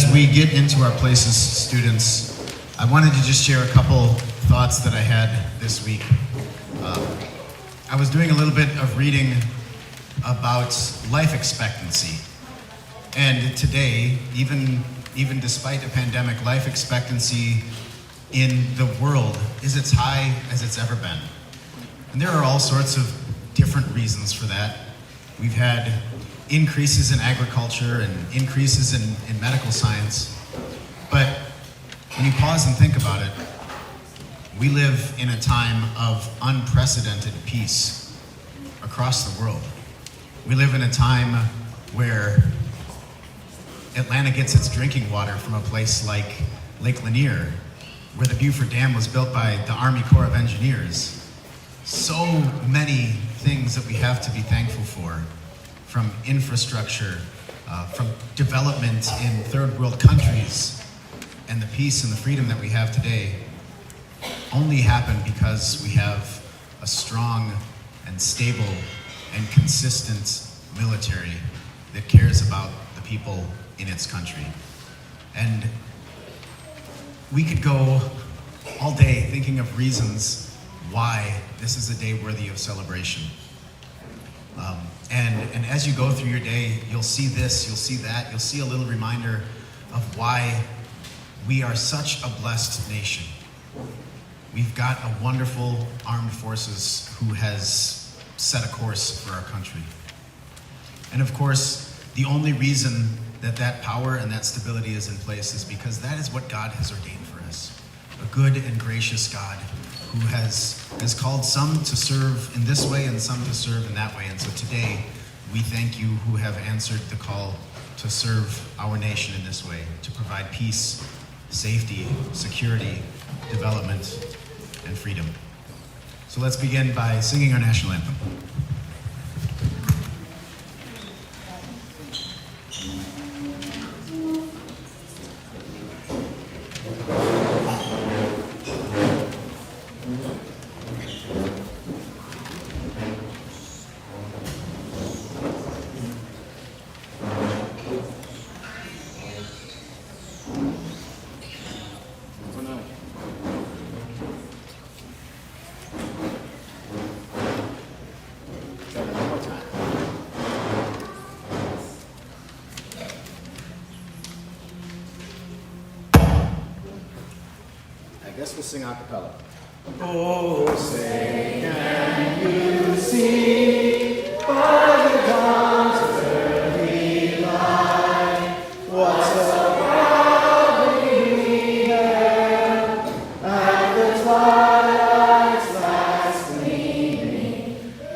as we get into our places, students, I wanted to just share a couple thoughts that I had this week. I was doing a little bit of reading about life expectancy. And today, even despite a pandemic, life expectancy in the world is as high as it's ever been. And there are all sorts of different reasons for that. We've had increases in agriculture and increases in medical science. But when you pause and think about it, we live in a time of unprecedented peace across the world. We live in a time where Atlanta gets its drinking water from a place like Lake Lanier, where the Beaufort Dam was built by the Army Corps of Engineers. So many things that we have to be thankful for, from infrastructure, from development in third world countries, and the peace and the freedom that we have today only happen because we have a strong and stable and consistent military that cares about the people in its country. And we could go all day thinking of reasons why this is a day worthy of celebration. And as you go through your day, you'll see this, you'll see that, you'll see a little reminder of why we are such a blessed nation. We've got a wonderful armed forces who has set a course for our country. And of course, the only reason that power and that stability is in place is because that is what God has ordained for us. A good and gracious God who has called some to serve in this way and some to serve in that way. And so today, we thank you who have answered the call to serve our nation in this way, to provide peace, safety, security, development, and freedom. So let's begin by singing our national anthem. I guess we'll sing a cappella. Oh, say can you see by the dawn's early light what so proudly we hailed at the twilight's last gleaming,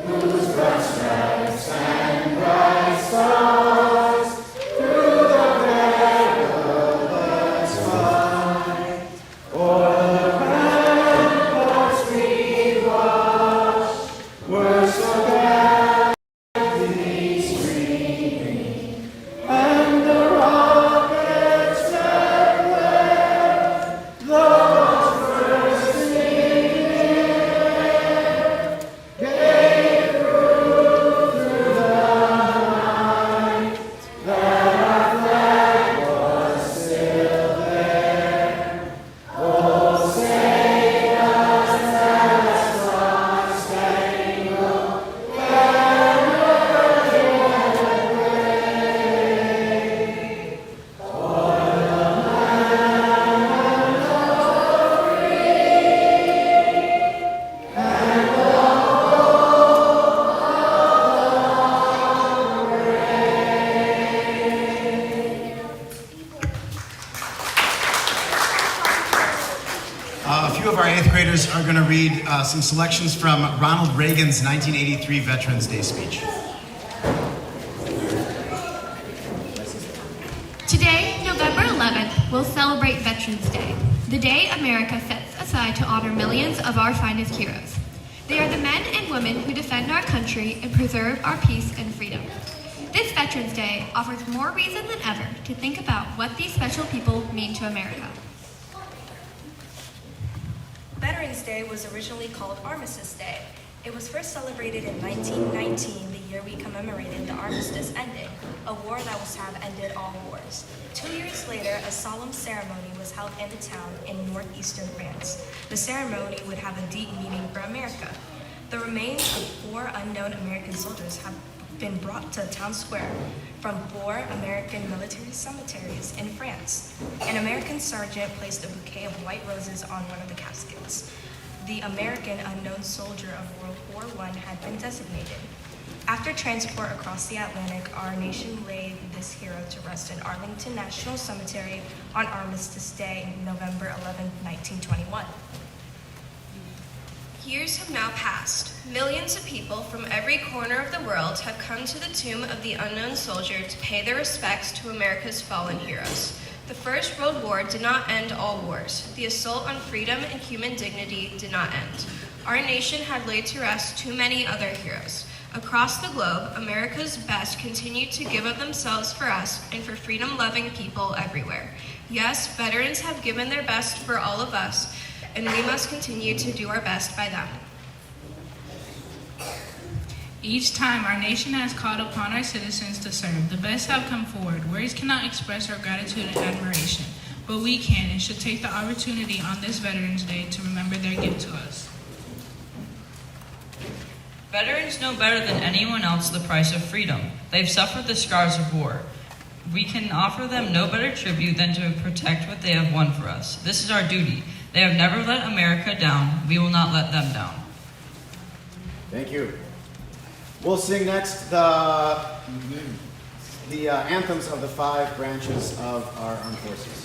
whose bright stripes and bright stars through the perilous fight o'er are going to read some selections from Ronald Reagan's 1983 Veterans Day speech. Today, November 11th, we'll celebrate Veterans Day, the day America sets aside to honor millions of our finest heroes. They are the men and women who defend our country and preserve our peace and freedom. This Veterans Day offers more reason than ever to think about what these special people mean to America. Veterans Day was originally called Armistice Day. It was first celebrated in 1919, the year we commemorated the armistice ending, a war that was to have ended all wars. 2 years later, a solemn ceremony was held in a town in northeastern France. The ceremony would have a deep meaning for America. The remains of 4 unknown American soldiers have been brought to town square from 4 American military cemeteries in France. An American sergeant placed a bouquet of white roses on one of the caskets. The American unknown soldier of World War I had been designated. After transport across the Atlantic, our nation laid this hero to rest in Arlington National Cemetery on Armistice Day, November 11, 1921. Years have now passed. Millions of people from every corner of the world have come to the tomb of the unknown soldier to pay their respects to America's fallen heroes. The First World War did not end all wars. The assault on freedom and human dignity did not end. Our nation had laid to rest too many other heroes. Across the globe, America's best continue to give of themselves for us and for freedom-loving people everywhere. Yes, veterans have given their best for all of us, and we must continue to do our best by them. Each time our nation has called upon our citizens to serve, the best have come forward. Words cannot express our gratitude and admiration, but we can and should take the opportunity on this Veterans Day to remember their gift to us. Veterans know better than anyone else the price of freedom. They've suffered the scars of war. We can offer them no better tribute than to protect what they have won for us. This is our duty. They have never let America down. We will not let them down. Thank you. We'll sing next the anthems of the 5 branches of our armed forces.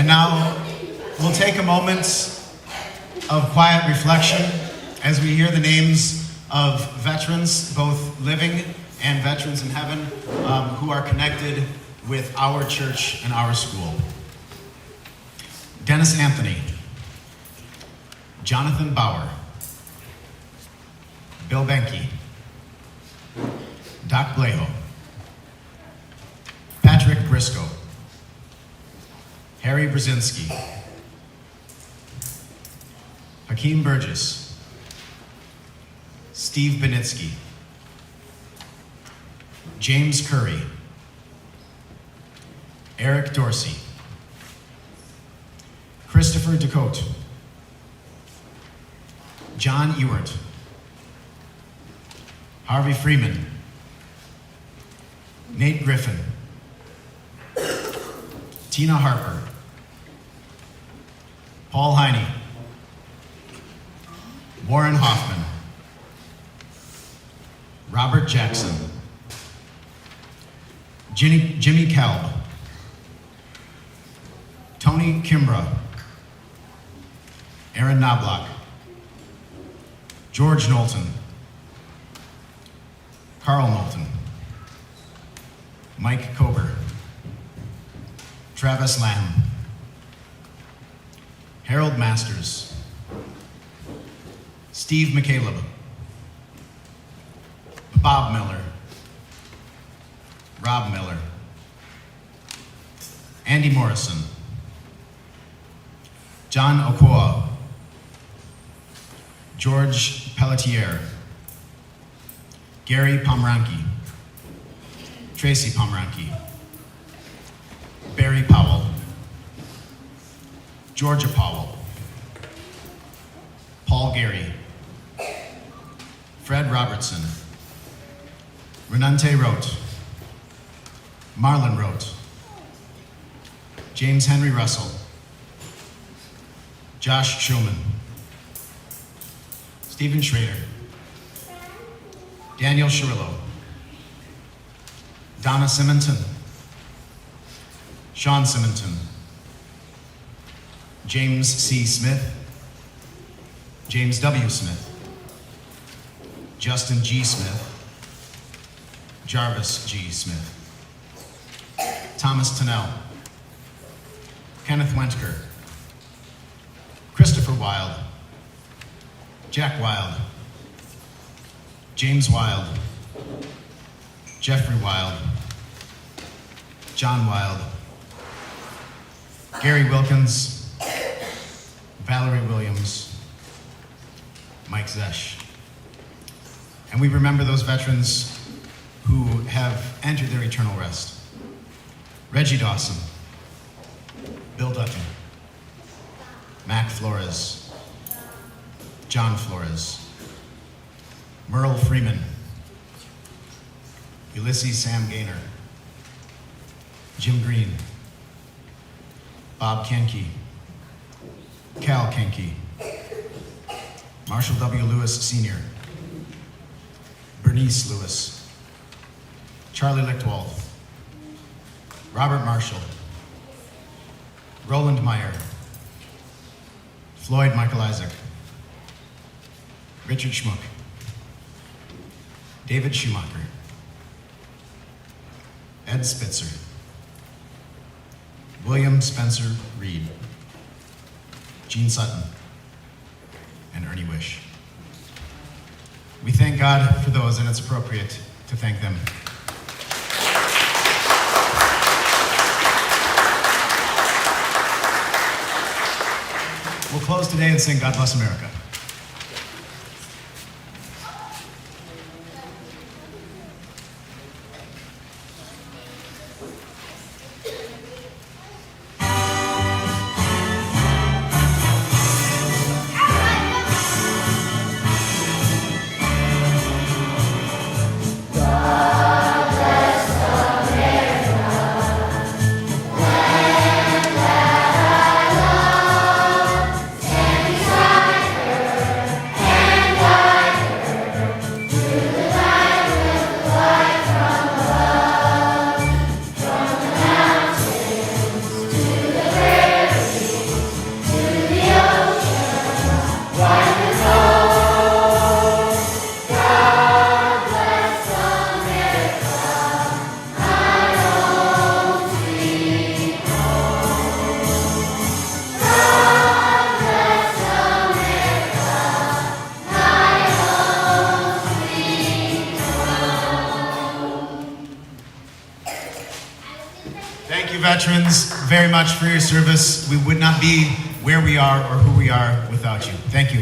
And now we'll take a moment of quiet reflection as we hear the names of veterans, both living and veterans in heaven, who are connected with our church and our school. Dennis Anthony, Jonathan Bauer, Bill Benke, Doc Blejo, Patrick Briscoe, Harry Brzezinski, Hakeem Burgess, Steve Benitsky, James Curry, Eric Dorsey, Christopher Decote, John Ewart, Harvey Freeman, Nate Griffin, Tina Harper, Paul Heine, Warren Hoffman, Robert Jackson, Jimmy Kelb, Tony Kimbrough, Aaron Knobloch, George Knowlton, Carl Knowlton, Mike Kober, Travis Lamb, Harold Masters, Steve McCaleb, Bob Miller, Rob Miller, Andy Morrison, John Okoa, George Pelletier, Gary Pomranke, Tracy Pomranke, Barry Powell, Georgia Powell, Paul Gary, Fred Robertson, Renante Rote, Marlon Rote, James Henry Russell, Josh Schulman, Stephen Schrader, Daniel Shirillo, Donna Simonton, Sean Simonton, James C. Smith, James W. Smith, Justin G. Smith, Jarvis G. Smith, Thomas Tennell, Kenneth Wentker, Christopher Wild, Jack Wild, James Wild, Jeffrey Wild, John Wild, Gary Wilkins, Valerie Williams, Mike Zesh. And we remember those veterans who have entered their eternal rest. Reggie Dawson, Bill Dutton, Mac Flores, John Flores, Merle Freeman, Ulysses Sam Gaynor, Jim Green, Bob Kenke, Cal Kenke, Marshall W. Lewis Sr., Bernice Lewis, Charlie Lichtwald, Robert Marshall, Roland Meyer, Floyd Michael Isaac, Richard Schmuck, David Schumacher, Ed Spitzer, William Spencer Reed, Gene Sutton, and Ernie Wish. We thank God for those, and it's appropriate to thank them. We'll close today and sing God Bless America. Thank you, veterans, very much for your service. We would not be where we are or who we are without you. Thank you.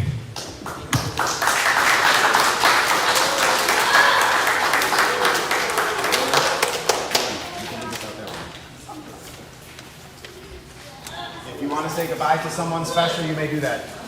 If you want to say goodbye to someone special, you may do that.